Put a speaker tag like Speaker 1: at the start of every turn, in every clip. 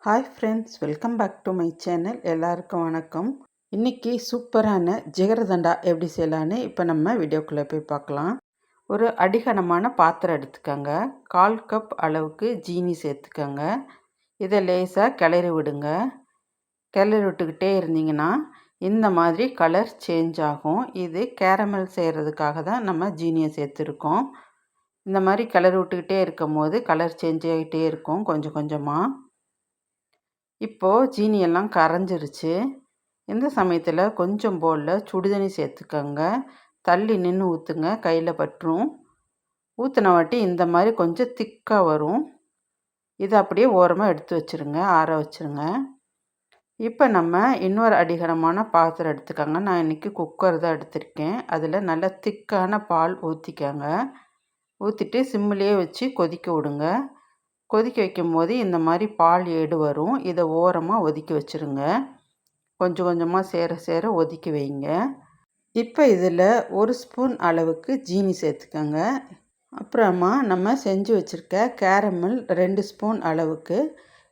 Speaker 1: Hi friends, welcome back to my channel. எல்லாருக்கும் வணக்கம். இன்றைக்கி சூப்பரான ஜிகர்தண்டா எப்படி செய்யலான்னு இப்போ நம்ம வீடியோக்குள்ளே போய் பார்க்கலாம். ஒரு அடிகனமான பாத்திரம் எடுத்துக்கோங்க. 1/4 கப் அளவுக்கு ஜீனி சேர்த்துக்கோங்க. இதை லேசாக கிளறி விடுங்க. கிளறி விட்டுக்கிட்டே இருந்தீங்கன்னா இந்த மாதிரி கலர் சேஞ்ச் ஆகும். இது கேரமல் செய்கிறதுக்காக தான் நம்ம ஜீனியை சேர்த்துருக்கோம். இந்த மாதிரி கிளறி விட்டுக்கிட்டே இருக்கும் போது கலர் சேஞ்ச் ஆகிட்டே இருக்கும் கொஞ்சம் கொஞ்சமாக. இப்போது ஜீனி எல்லாம் கரைஞ்சிருச்சு. இந்த சமயத்தில் கொஞ்சம் பவுலில் சுடுதண்ணி சேர்த்துக்கோங்க. தள்ளி நின்று ஊற்றுங்க, கையில் பற்றும். ஊற்றின வாட்டி இந்த மாதிரி கொஞ்சம் திக்காக வரும். இதை அப்படியே ஓரமாக எடுத்து வச்சுருங்க, ஆற வச்சுருங்க. இப்போ நம்ம இன்னொரு அடிகனமான பாத்திரம் எடுத்துக்கோங்க. நான் இன்றைக்கி குக்கர் தான் எடுத்திருக்கேன். அதில் நல்ல திக்கான பால் ஊற்றிக்கோங்க. ஊற்றிட்டு சிம்மிலே வச்சு கொதிக்க விடுங்க. கொதிக்க வைக்கும் போது இந்த மாதிரி பால் ஏடு வரும். இதை ஓரமாக ஒதுக்கி வச்சுருங்க. கொஞ்சம் கொஞ்சமாக சேர சேர ஒதுக்கி வைங்க. இப்போ இதில் 1 ஸ்பூன் அளவுக்கு ஜீனி சேர்த்துக்கோங்க. அப்புறமா நம்ம செஞ்சு வச்சுருக்க கேரமல் 2 ஸ்பூன் அளவுக்கு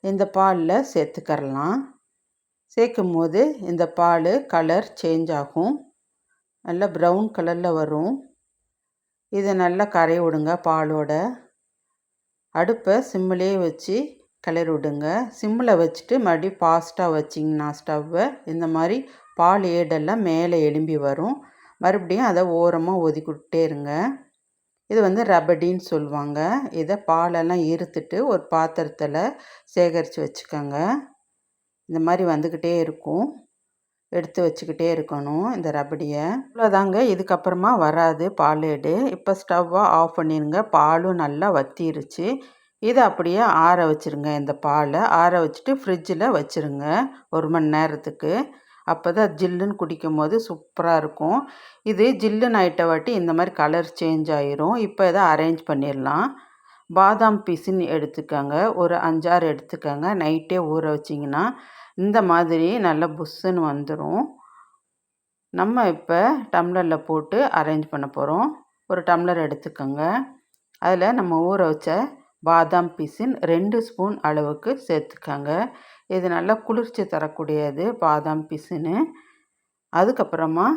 Speaker 1: இந்த பாலில் சேர்த்துக்கரலாம். சேர்க்கும் போது இந்த பால் கலர் சேஞ்ச் ஆகும். நல்லா ப்ரௌன் கலரில் வரும். இதை நல்லா கரைய விடுங்க பாலோட. அடுப்பை சிம்மிலே வச்சு கிளறி விடுங்க. சிம்மில் வச்சுட்டு மறுபடியும் ஃபாஸ்ட்டாக வச்சிங்கன்னா ஸ்டவ்வை இந்த மாதிரி பால் ஏடெல்லாம் மேலே எழும்பி வரும். மறுபடியும் அதை ஓரமாக ஒதுக்கிட்டே இருங்க. இது ரபடின்னு சொல்லுவாங்க. இதை பாலெல்லாம் ஈர்த்துட்டு ஒரு பாத்திரத்தில் சேகரித்து வச்சுக்கோங்க. இந்த மாதிரி வந்துக்கிட்டே இருக்கும். எடுத்து வச்சுக்கிட்டே இருக்கணும் இந்த ரபடியை. இவ்வளோதாங்க, இதுக்கப்புறமா வராது பால் ஏடு. இப்போ ஸ்டவ்வை ஆஃப் பண்ணிடுங்க. பாலும் நல்லா வற்றிருச்சு. இதை அப்படியே ஆற வச்சுருங்க. இந்த பாலை ஆற வச்சுட்டு ஃப்ரிட்ஜில் வச்சுருங்க 1 மணி நேரத்துக்கு. அப்போ தான் ஜில்லுன்னு குடிக்கும் போது சூப்பராக இருக்கும். இது ஜில்லுன்னு ஆகிட்ட வாட்டி இந்த மாதிரி கலர் சேஞ்ச் ஆகிரும். இப்போ இதை அரேஞ்ச் பண்ணிடலாம். பாதாம் பிசின் எடுத்துக்கோங்க. ஒரு 5, 6 எடுத்துக்கோங்க. நைட்டே ஊற வச்சிங்கன்னா இந்த மாதிரி நல்லா புஷ்ஷுன்னு வந்துடும். நம்ம இப்போ டம்ளரில் போட்டு அரேஞ்ச் பண்ண போகிறோம். ஒரு டம்ளர் எடுத்துக்கோங்க. அதில் நம்ம ஊற வச்ச பாதாம் பிசின் 2 ஸ்பூன் அளவுக்கு சேர்த்துக்கோங்க. இது நல்லா குளிர்ச்சி தரக்கூடியது பாதாம் பிசின்னு. அதுக்கப்புறமா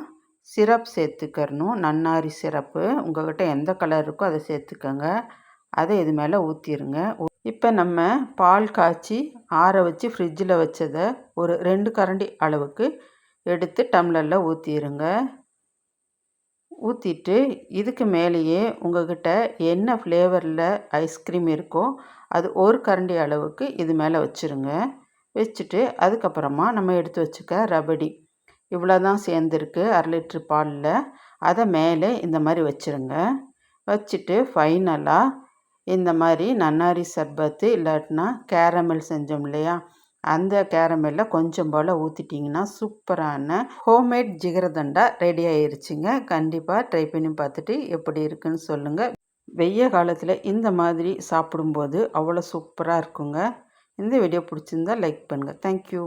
Speaker 1: சிரப் சேர்த்துக்கணும். நன்னாரி சிரப்பு உங்கள்கிட்ட எந்த கலர் இருக்கோ அதை சேர்த்துக்கோங்க. அதை இது மேலே ஊற்றிடுங்க. இப்போ நம்ம பால் காய்ச்சி ஆற வச்சு ஃப்ரிட்ஜில் வச்சதை ஒரு 2 கரண்டி அளவுக்கு எடுத்து டம்ளரில் ஊற்றிடுங்க. ஊற்றிட்டு இதுக்கு மேலேயே உங்கள்கிட்ட என்ன ஃப்ளேவரில் ஐஸ்கிரீம் இருக்கோ அது 1 கரண்டி அளவுக்கு இது மேலே வச்சுருங்க. வச்சுட்டு அதுக்கப்புறமா நம்ம எடுத்து வச்சுக்க ரபடி இவ்வளோ தான் சேர்ந்துருக்கு 1/2 லிட்ரு பாலில். அதை மேலே இந்த மாதிரி வச்சுருங்க. வச்சுட்டு ஃபைனலாக இந்த மாதிரி நன்னாரி சர்பத்து இல்லாட்டினா கேரமல் செஞ்சோம் இல்லையா, அந்த கேரமெல்லில் கொஞ்சம் போல் ஊற்றிட்டிங்கன்னா சூப்பரான ஹோம்மேட் ஜிகர்தண்டா ரெடி ஆயிருச்சுங்க. கண்டிப்பாக ட்ரை பண்ணி பார்த்துட்டு எப்படி இருக்குன்னு சொல்லுங்கள். வெய்ய காலத்தில் இந்த மாதிரி சாப்பிடும்போது அவ்வளோ சூப்பராக இருக்குங்க. இந்த வீடியோ பிடிச்சிருந்தா லைக் பண்ணுங்கள். தேங்க்யூ.